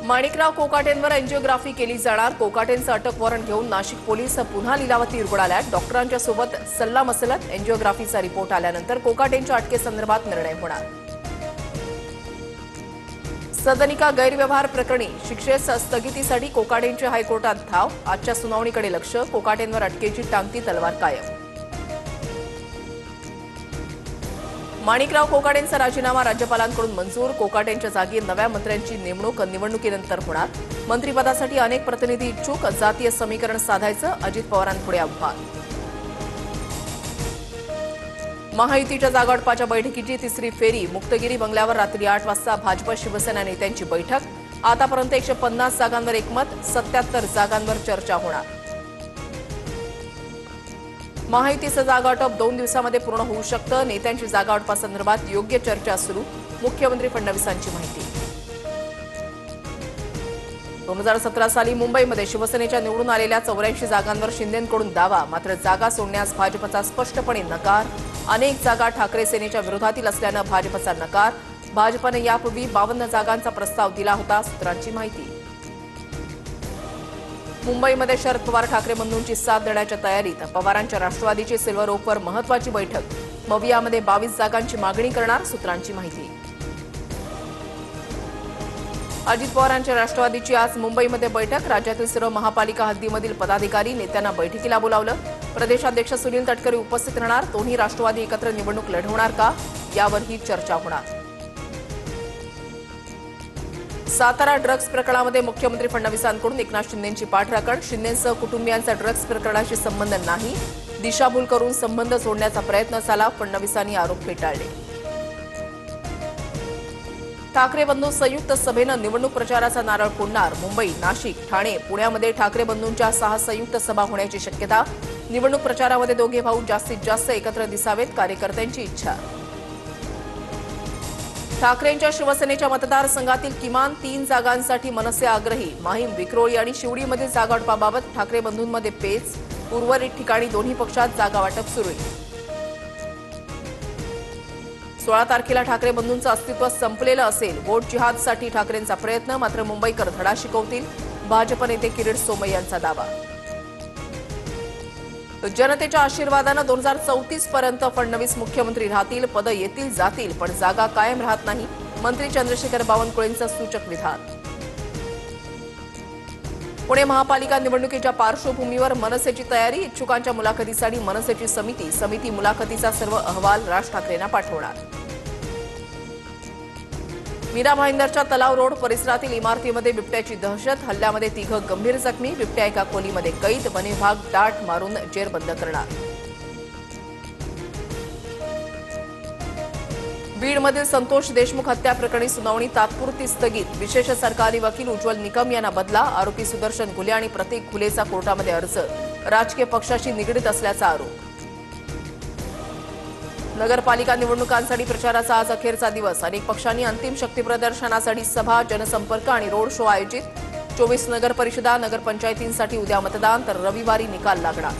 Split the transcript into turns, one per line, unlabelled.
Manikrao कोकाटेंवर angiography केली जाणार। कोकाटेंचं अटक वॉरंट घेऊन नाशिक पोलीस पुन्हा लिलावती उरगडाल्यात। डॉक्टरांच्या सोबत सल्लामसलत एंजिओग्राफीचा रिपोर्ट आल्यानंतर कोकाटेंच्या अटकेसंदर्भात निर्णय होणार। सदनिका गैरव्यवहार प्रकरणी शिक्षेस स्थगितीसाठी कोकाटेंची हायकोर्टात धाव। आजच्या सुनावणीकडे लक्ष। कोकाटेंवर अटकेची टांगती तलवार कायम। माणिकराव कोकाटेंचा राजीनामा राज्यपालांकडून मंजूर। कोकाटेंच्या जागी नव्या मंत्र्यांची नेमणूक निवडणुकीनंतर होणार। मंत्रिपदासाठी अनेक प्रतिनिधी इच्छुक। जातीय समीकरण साधायचं अजित पवारांपुढे आव्हान। महायुतीच्या जागावाटपाच्या बैठकीची तिसरी फेरी। मुक्तगिरी बंगल्यावर रात्री 8 वाजता भाजप शिवसेना नेत्यांची बैठक। आतापर्यंत 150 जागांवर एकमत, 77 जागांवर चर्चा होणार। महायुतीचं जागावाटप 2 दिवसांमध्ये पूर्ण होऊ शकतं। नेत्यांची जागावाटपासंदर्भात योग्य चर्चा सुरू। मुख्यमंत्री फडणवीसांची माहिती। 2017 साली मुंबईमध्ये शिवसेनेच्या निवडून आलेल्या 84 जागांवर शिंदेंकडून दावा। मात्र जागा सोडण्यास भाजपचा स्पष्टपणे नकार। अनेक जागा ठाकरे सेनेच्या विरोधातील असल्यानं भाजपचा नकार। भाजपने यापूर्वी 52 जागांचा प्रस्ताव दिला होता। सूत्रांची माहिती। मुंबईमध्ये शरद पवार ठाकरे बंधूंची साथ देण्याच्या तयारीत। पवारांच्या राष्ट्रवादीची सिल्व्हर ओकवर महत्वाची बैठक। मवियामध्ये 22 जागांची मागणी करणार। सूत्रांची माहिती। अजित पवारांच्या राष्ट्रवादीची आज मुंबईमध्ये बैठक। राज्यातील सर्व महापालिका हद्दीमधील पदाधिकारी नेत्यांना बैठकीला बोलावलं। प्रदेशाध्यक्ष सुनील तटकरे उपस्थित राहणार। दोन्ही राष्ट्रवादी एकत्र निवडणूक लढवणार का, यावरही चर्चा होणार। सातारा ड्रग्ज प्रकरणामध्ये मुख्यमंत्री फडणवीसांकडून एकनाथ शिंदेंची पाठराखण। शिंदेंसह कुटुंबियांचा ड्रग्ज प्रकरणाशी संबंध नाही। दिशाभूल करून संबंध जोडण्याचा प्रयत्न झाला। फडणवीसांनी आरोप फेटाळले। ठाकरे बंधू संयुक्त सभेनं निवडणूक प्रचाराचा नारळ फोडणार। मुंबई, नाशिक, ठाणे, पुण्यामध्ये ठाकरे बंधूंच्या 6 संयुक्त सभा होण्याची शक्यता। निवडणूक प्रचारामध्ये दोघे भाऊ जास्तीत जास्त एकत्र दिसावेत, कार्यकर्त्यांची इच्छा। ठाकरेंच्या शिवसेनेच्या मतदारसंघातील किमान 3 जागांसाठी मनसे आग्रही। माहीम, विक्रोळी आणि शिवडीमधील जागावाटपाबाबत ठाकरे बंधूंमध्ये पेच। उर्वरित ठिकाणी दोन्ही पक्षात जागावाटप सुरू आहे। 16 तारखेला ठाकरे बंधूंचं अस्तित्व संपलेलं असेल। वोट जिहादसाठी ठाकरेंचा प्रयत्न। मात्र मुंबईकर धडा शिकवतील, भाजप नेते किरीट सोमय्या यांचा दावा। जनतेच्या आशीर्वादानं 2034 पर्यंत फडणवीस मुख्यमंत्री राहतील। पद येतील जातील, पण जागा कायम राहत नाही। मंत्री चंद्रशेखर बावनकुळेंचं सूचक विधान। पुणे महापालिका निवडणुकीच्या पार्श्वभूमीवर मनसेची तयारी। इच्छुकांच्या मुलाखतीसाठी मनसेची समिती मुलाखतीचा सर्व अहवाल राज ठाकरेंना पाठवणार। मीरा भाईंदरच्या तलाव रोड परिसरातील इमारतीमध्ये बिबट्याची दहशत। हल्ल्यामध्ये 3 गंभीर जखमी। बिबट्या एका खोलीमध्ये कैद। वन विभाग डाट मारून जेरबंद करणार। बीडमधील संतोष देशमुख हत्या प्रकरणी सुनावणी तात्पुरती स्थगित। विशेष सरकारी वकील उज्ज्वल निकम यांना बदला। आरोपी सुदर्शन घुले आणि प्रतीक घुलेचा कोर्टामध्ये अर्ज। राजकीय पक्षाशी निगडीत असल्याचा आरोप। नगरपालिका निवडणुकांसाठी प्रचाराचा आज अखेरचा दिवस। अनेक पक्षांनी अंतिम शक्ती प्रदर्शनासाठी सभा, जनसंपर्क आणि रोड शो आयोजित। 24 नगरपरिषदा, नगरपंचायतींसाठी उद्या मतदान, तर रविवारी निकाल लागणार।